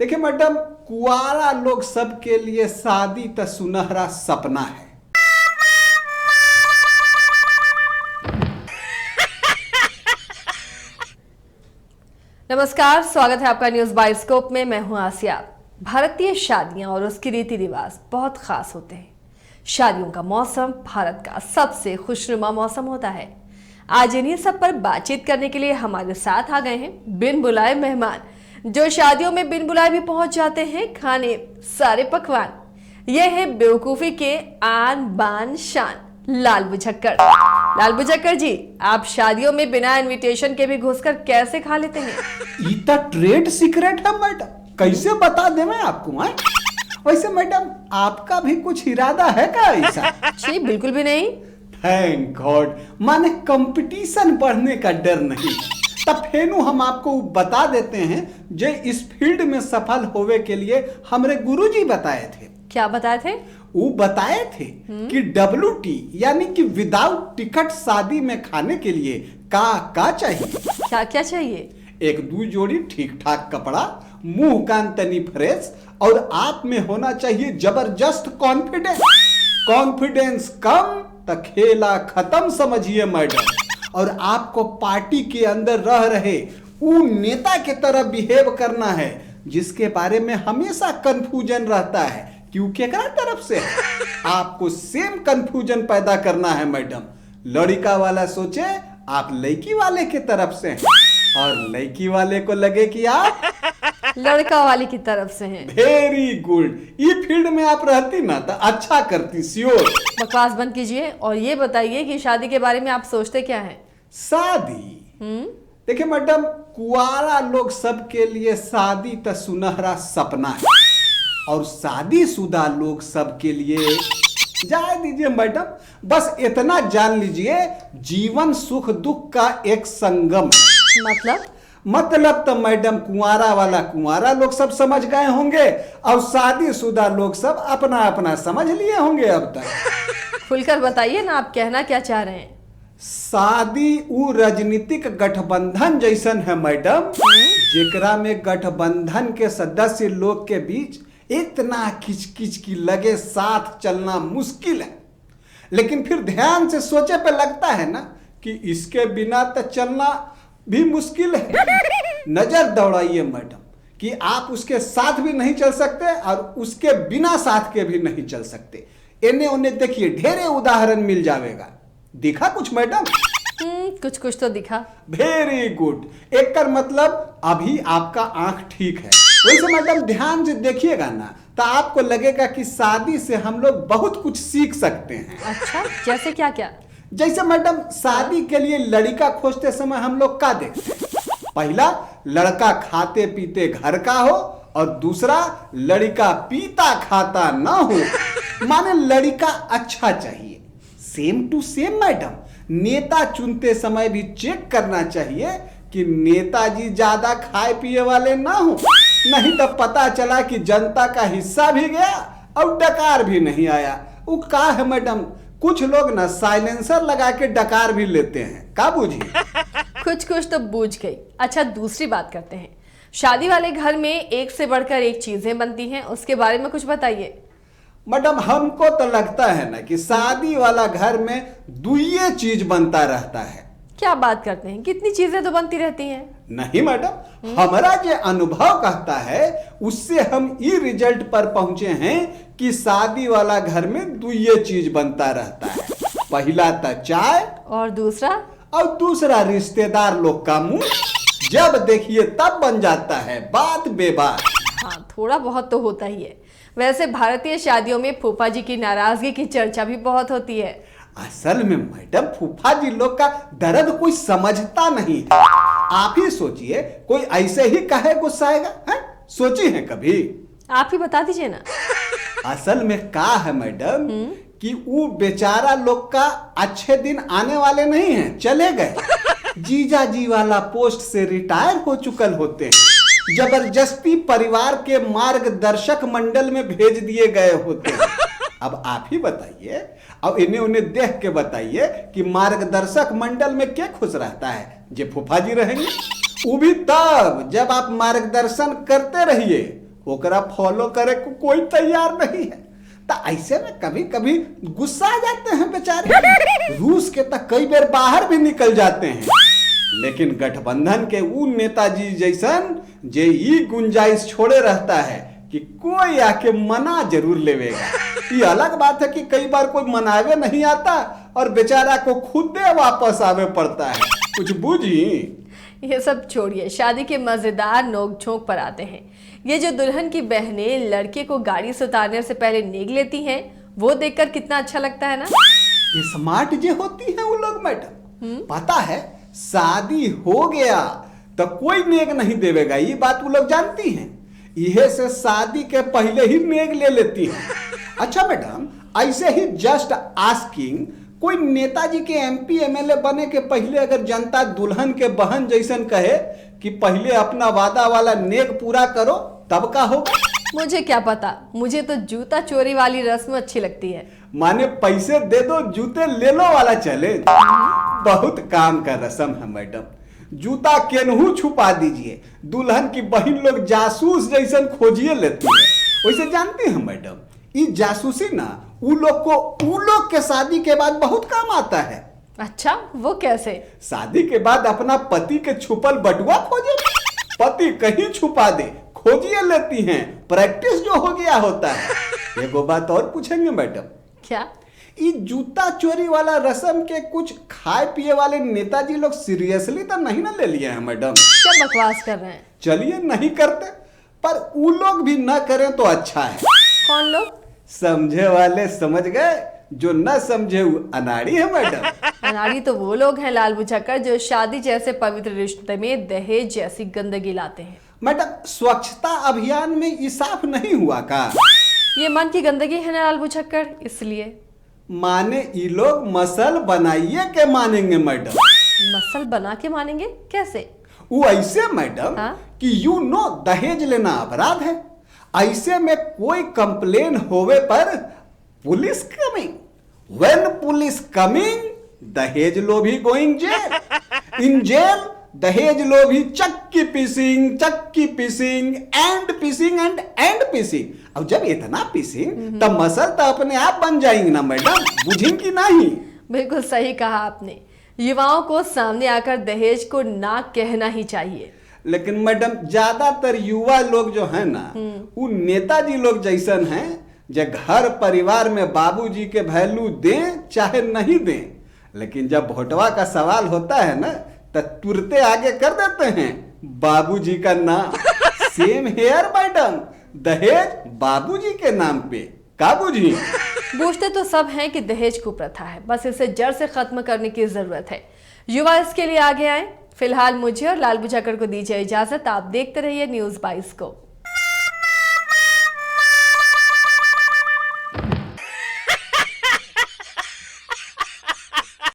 देखिए मैडम, कुआरा लोग सबके लिए शादी तो सुनहरा सपना है। नमस्कार, स्वागत है आपका न्यूज बाइस्कोप में। मैं हूं आसिया। भारतीय शादियां और उसके रीति रिवाज बहुत खास होते हैं। शादियों का मौसम भारत का सबसे खुशनुमा मौसम होता है। आज इन्हीं सब पर बातचीत करने के लिए हमारे साथ आ गए हैं बिन बुलाए मेहमान, जो शादियों में बिन बुलाए भी पहुंच जाते हैं खाने सारे पकवान। ये है बेवकूफी के आन बान शान लाल बुझक्कड़। लाल बुझक्कड़ जी, आप शादियों में बिना इनविटेशन के भी घुसकर कैसे खा लेते हैं? इतना ट्रेड सीक्रेट है मैडम, कैसे बता दे मैं आपको है? वैसे मैडम, आपका भी कुछ इरादा है क्या ऐसा? जी बिल्कुल भी नहीं। थैंक गॉड, माने कंपटीशन बढ़ने का डर नहीं। तब फेनु हम आपको बता देते हैं, जो इस फील्ड में सफल होवे के लिए हमरे गुरुजी बताए थे। क्या बताए थे? वो बताए थे कि WT यानी कि विदाउट टिकट शादी में खाने के लिए का चाहिए। क्या क्या चाहिए? एक दो जोड़ी ठीक ठाक कपड़ा, मुंह कान तनी फ्रेश, और आप में होना चाहिए जबरदस्त कॉन्फिडेंस। कॉन्फिडेंस कम तो खेला खत्म समझिए मैडम। और आपको पार्टी के अंदर रह रहे वो नेता के तरह बिहेव करना है, जिसके बारे में हमेशा कंफ्यूजन रहता है क्यों केकरा तरफ से है। आपको सेम कंफ्यूजन पैदा करना है मैडम। लड़का वाला सोचे आप लड़की वाले के तरफ से हैं, और लड़की वाले को लगे कि आप लड़का वाले की तरफ से हैं। Very good. ये फील्ड में आप रहती ना तो अच्छा करती, श्योर। बकवास बंद कीजिए और ये बताइए कि शादी के बारे में आप सोचते क्या हैं? शादी, देखिए मैडम, कुआरा लोग सबके लिए शादी तो सुनहरा सपना है, और शादीशुदा लोग सबके लिए जाए दीजिए मैडम, बस इतना जान लीजिए, जीवन सुख दुख का एक संगम है। मतलब तो मैडम, कुंवारा वाला कुंवारा लोग सब समझ गए होंगे, और शादीशुदा लोग सब अपना अपना समझ लिए होंगे अब तक। खुलकर बताइए ना, आप कहना क्या चाह रहे हैं? शादी वो राजनीतिक गठबंधन जैसन है मैडम, जेकरा में गठबंधन के सदस्य लोग के बीच इतना किचकिच की लगे साथ चलना मुश्किल है, लेकिन फिर ध्यान से सोचे पे लगता है ना कि इसके बिना तो चलना भी मुश्किल है। नजर दौड़ाइए मैडम कि आप उसके साथ भी नहीं चल सकते और उसके बिना साथ के भी नहीं चल सकते। इन्हें उन्हें देखिए, ढेरे उदाहरण मिल जाएगा। दिखा कुछ मैडम? कुछ कुछ तो दिखा। Very good. एक कर मतलब अभी आपका आंख ठीक है। वैसे मैडम, ध्यान से देखिएगा ना तो आपको लगेगा कि शादी से हम लोग बहुत कुछ सीख सकते हैं। अच्छा, जैसे क्या क्या? जैसे मैडम, शादी के लिए लड़का खोजते समय हम लोग क्या देखते हैं? पहला, लड़का खाते पीते घर का हो, और दूसरा, लड़का पीता खाता ना हो। माने लड़का अच्छा चाहिए। सेम टू सेम मैडम, नेता चुनते समय भी चेक करना चाहिए कि नेताजी ज्यादा खाए पिए वाले ना हो, नहीं तो पता चला कि जनता का हिस्सा भी गया और डकार भी नहीं आया। वो का है मैडम, कुछ लोग ना साइलेंसर लगा के डकार भी लेते हैं, का बूझी? कुछ कुछ तो बूझ गई। अच्छा, दूसरी बात करते हैं। शादी वाले घर में एक से बढ़कर एक चीजें बनती हैं, उसके बारे में कुछ बताइए। मैडम, हमको तो लगता है ना कि शादी वाला घर में दुइये चीज बनता रहता है। क्या बात करते हैं, कितनी चीजें तो बनती रहती हैं। नहीं मैडम, हमारा जो अनुभव कहता है उससे हम ये रिजल्ट पर पहुंचे हैं कि शादी वाला घर में दुइये चीज बनता रहता है। पहला तो चाय, और दूसरा रिश्तेदार लोग का मुंह। जब देखिए तब बन जाता है बात बेबात। हाँ, थोड़ा बहुत तो होता ही है। वैसे भारतीय शादियों में फूफा जी की नाराजगी की चर्चा भी बहुत होती है। असल में मैडम, फूफा जी लोग का दर्द कोई समझता नहीं है। आप ही सोचिए, कोई ऐसे ही काहे गुस्साएगा है? सोची है कभी? आप ही बता दीजिए ना। असल में का है मैडम कि वो बेचारा लोग का अच्छे दिन आने वाले नहीं हैं, चले गए। जीजा जी वाला पोस्ट से रिटायर हो चुकल होते हैं, जबरदस्ती परिवार के मार्गदर्शक मंडल में भेज दिए गए होते हैं। अब आप ही बताइए, अब इन्हें उन्हें देख के बताइए कि मार्गदर्शक मंडल में क्या खुश रहता है? जे फूफा जी रहेंगे। वो भी तब जब आप मार्गदर्शन करते रहिए ओकरा फॉलो करे को कोई तैयार नहीं है। तो ऐसे में कभी कभी गुस्सा आ जाते हैं बेचारे। रूस के तक कई बार बाहर भी निकल जाते हैं, लेकिन गठबंधन के उ नेताजी जैसन जे ई गुंजाइश छोड़े रहता है कि कोई आके मना जरूर लेवेगा। ये अलग बात है कि कई बार कोई मनावे नहीं आता और बेचारा को खुद वापस आवे पड़ता है। कुछ बूझी। ये सब छोड़िए, शादी के मजेदार नोक झोंक पर आते हैं। ये जो दुल्हन की बहनें लड़के को गाड़ी से उतारने से पहले नेग लेती हैं, वो देखकर कितना अच्छा लगता है ना। ये स्मार्ट जे होती है वो लोग मैडम, पता है शादी हो गया तो कोई नेग नहीं देवेगा, ये बात वो लोग जानती हैं। यह से शादी के पहले ही नेग ले लेती हैं। अच्छा मैडम, ऐसे ही जस्ट आस्किंग, कोई नेताजी के एमपी एमएलए बने के पहले अगर जनता दुल्हन के बहन जैसन कहे कि पहले अपना वादा वाला नेग पूरा करो, तब का होगा? मुझे क्या पता, मुझे तो जूता चोरी वाली रस्म अच्छी लगती है। माने पैसे दे दो जूते ले लो वाला चले। बहुत काम का रस्म है मैडम। जूता केनहू छुपा दीजिए, दुल्हन की बहन लोग जासूस जैसन खोजिए लेती है। वैसे जानती हैं मैडम, ये जासूसी ना उ लोग के शादी के बाद बहुत काम आता है। अच्छा, वो कैसे? शादी के बाद अपना पति के छुपल बटुआ खोजे, पति कहीं छुपा दे खोजिए लेती हैं। प्रैक्टिस जो हो गया होता है। एगो बात और पूछेंगे मैडम, क्या? ये जूता चोरी वाला रस्म के कुछ खाए पिए वाले नेताजी लोग सीरियसली तो नहीं ना ले लिए हैं मैडम? क्या बकवास कर रहे हैं? चलिए नहीं करते, पर वो लोग भी ना करें तो अच्छा है। कौन लोग? समझे वाले समझ गए, जो न समझे वो अनाड़ी है मैडम। अनाड़ी तो वो लोग हैं लाल बुझक्कर, जो शादी जैसे पवित्र रिश्ते में दहेज जैसी गंदगी लाते हैं। मैडम, स्वच्छता अभियान में ये साफ नहीं हुआ का? ये मन की गंदगी है ना लाल बुझक्कर, इसलिए। माने ये लोग मसल बनाइए के मानेंगे मैडम। मसल बना के मानेंगे कैसे? वो ऐसे मैडम कि दहेज लेना अपराध है। ऐसे में कोई कंप्लेन होवे पर police coming, when police coming दहेज लोभी गोइंग जेल, इन जेल दहेज लोभी चक्की पीसिंग एंड पीसिंग। अब जब इतना पीसिंग तब मसल तो अपने आप बन जाएंगे ना मैडम, बुझेंगी नहीं? बिल्कुल सही कहा आपने। युवाओं को सामने आकर दहेज को ना कहना ही चाहिए। लेकिन मैडम ज्यादातर युवा लोग जो है ना, वो नेताजी लोग जैसन हैं, जो घर परिवार में बाबूजी के वैल्यू दें चाहे नहीं दें, लेकिन जब वोटवा का सवाल होता है ना, तो तुरते आगे कर देते हैं बाबूजी का नाम। सेम हेयर मैडम, दहेज बाबूजी के नाम पे। का बुझी? बूझते तो सब हैं कि दहेज कुप्रथा है, बस इसे जड़ से खत्म करने की जरूरत है। युवा इसके लिए आगे आए। फिलहाल मुझे और लाल बुझक्कर को दीजिए इजाजत। आप देखते रहिए न्यूज़ 22 को।